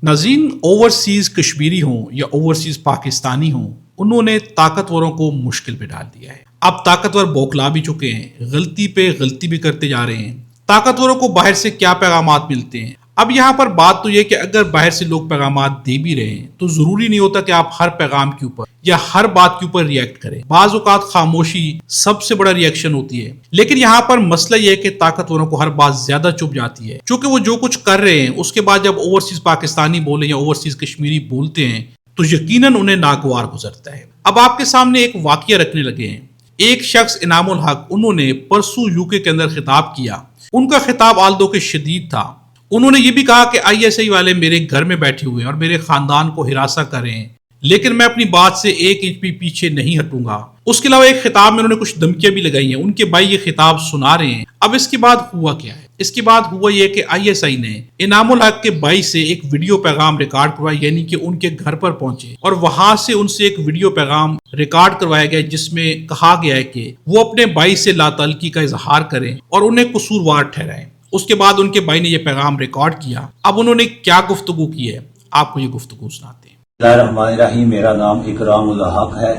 नाज़रीन, ओवरसीज़ कश्मीरी हों या ओवरसीज़ पाकिस्तानी हों, उन्होंने ताकतवरों को मुश्किल पे डाल दिया है। अब ताकतवर बौखला भी चुके हैं, गलती पे गलती भी करते जा रहे हैं। ताकतवरों को बाहर से क्या पैगामात मिलते हैं। अब यहाँ पर बात तो ये कि अगर बाहर से लोग पैगामात दे भी रहे हैं तो जरूरी नहीं होता कि आप हर पैगाम के ऊपर या हर बात के ऊपर रिएक्ट करें। बाज़ औक़ात खामोशी सबसे बड़ा रिएक्शन होती है। लेकिन यहाँ पर मसला यह है कि ताकतवरों को हर बात ज्यादा चुभ जाती है, क्योंकि वो जो कुछ कर रहे हैं उसके बाद जब ओवरसीज पाकिस्तानी बोले या ओवरसीज कश्मीरी बोलते हैं तो यकीनन उन्हें नागवार गुजरता है। अब आपके सामने एक वाकया रखने लगे हैं। एक शख्स इनामुल हक, उन्होंने परसों यूके के अंदर खिताब किया। उनका खिताब आल्दो के शदीद था। उन्होंने ये भी कहा कि आईएसआई वाले मेरे घर में बैठे हुए हैं और मेरे खानदान को हिरासा कर रहे हैं, लेकिन मैं अपनी बात से एक इंच भी पीछे नहीं हटूंगा। उसके अलावा एक खिताब में उन्होंने कुछ धमकियां भी लगाई हैं। उनके भाई ये खिताब सुना रहे हैं। अब इसके बाद हुआ क्या है? इसके बाद हुआ यह कि आईएसआई ने इनामुल हक के भाई से एक वीडियो पैगाम रिकॉर्ड करवाया, यानी कि उनके घर पर पहुंचे और वहां से उनसे एक वीडियो पैगाम रिकॉर्ड करवाया गया जिसमें कहा गया है कि वो अपने भाई से लातल्की का इजहार करें और उन्हें कसूरवार ठहराएं। उसके बाद उनके भाई ने यह पैगाम रिकॉर्ड किया। अब उन्होंने क्या गुफ्तगू की है, आपको ये गुफ्तगू सुनाते हैं। बिस्मिल्लाहिर्रहमानिर्रहीम। मेरा नाम इकरामुल हक है,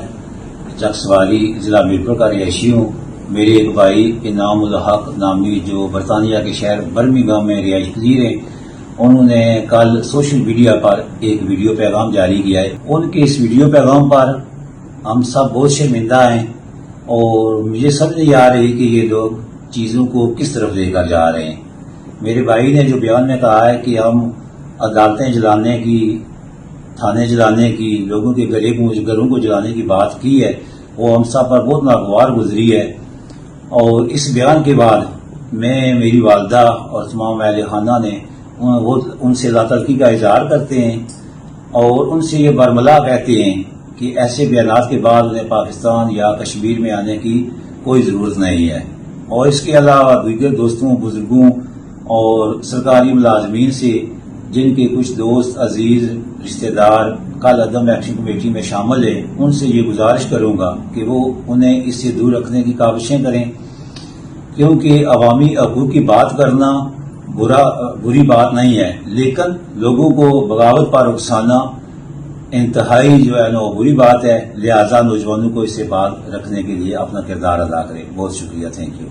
चकसवाली जिला मीरपुर का रिहायशी हूँ। मेरे एक भाई इनामुल हक नामी जो बरतानिया के शहर बर्मिंघम में रिहाइश पजीर हैं, उन्होंने कल सोशल मीडिया पर एक वीडियो पैगाम जारी किया है। उनके इस वीडियो पैगाम पर हम सब बहुत शर्मिंदा हैं और मुझे समझ नहीं आ रही कि ये लोग चीज़ों को किस तरफ लेकर जा रहे हैं। मेरे भाई ने जो बयान में कहा है कि हम अदालतें जलाने की, थाने जलाने की, लोगों के घरों को जलाने की बात की है, वो हम सब पर बहुत नागवार गुजरी है। और इस बयान के बाद मेरी वालदा और तमाम अहले खाना ने वो उनसे लातल्की का इजहार करते हैं और उनसे ये बरमला कहते हैं कि ऐसे बयानात के बाद उन्हें पाकिस्तान या कश्मीर में आने की कोई ज़रूरत नहीं है। और इसके अलावा दीगर दोस्तों, बुजुर्गों और सरकारी मुलाजमीन से जिनके कुछ दोस्त, अजीज, रिश्तेदार कल अदम एक्शन कमेटी में शामिल है, उनसे ये गुजारिश करूंगा कि वो उन्हें इससे दूर रखने की काविशें करें, क्योंकि अवामी हकूक़ की बात करना बुरी बात नहीं है, लेकिन लोगों को बगावत पर उकसाना इंतहाई जो है ना वो बुरी बात है। लिहाजा नौजवानों को इससे बात रखने के लिए अपना किरदार अदा करें। बहुत शुक्रिया, थैंक यू।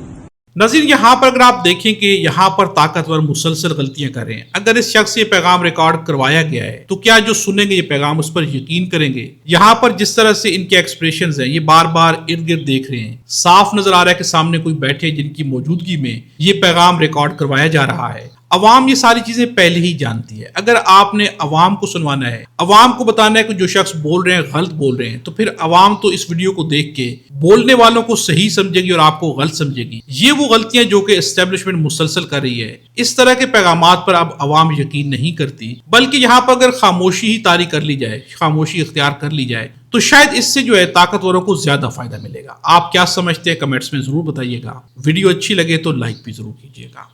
नज़ीर, यहाँ पर अगर आप देखें कि यहाँ पर ताकतवर मुसलसल गलतियां कर रहे हैं। अगर इस शख्स से ये पैगाम रिकॉर्ड करवाया गया है तो क्या जो सुनेंगे ये पैगाम उस पर यकीन करेंगे? यहाँ पर जिस तरह से इनके एक्सप्रेशंस हैं, ये बार बार इर्द गिर्द देख रहे हैं। साफ नजर आ रहा है कि सामने कोई बैठे जिनकी मौजूदगी में ये पैगाम रिकॉर्ड करवाया जा रहा है। अवाम ये सारी चीजें पहले ही जानती है। अगर आपने अवाम को सुनवाना है, अवाम को बताना है कि जो शख्स बोल रहे हैं गलत बोल रहे हैं, तो फिर अवाम तो इस वीडियो को देख के बोलने वालों को सही समझेगी और आपको गलत समझेगी। ये वो गलतियां जो कि एस्टेब्लिशमेंट मुसलसल कर रही है। इस तरह के पैगामात पर अब अवाम यकीन नहीं करती, बल्कि यहाँ पर अगर खामोशी ही तारी कर ली जाए, खामोशी इख्तियार कर ली जाए, तो शायद इससे जो है ताकतवरों को ज्यादा फायदा मिलेगा। आप क्या समझते हैं? कमेंट्स में जरूर बताइएगा। वीडियो अच्छी लगे तो लाइक भी जरूर कीजिएगा।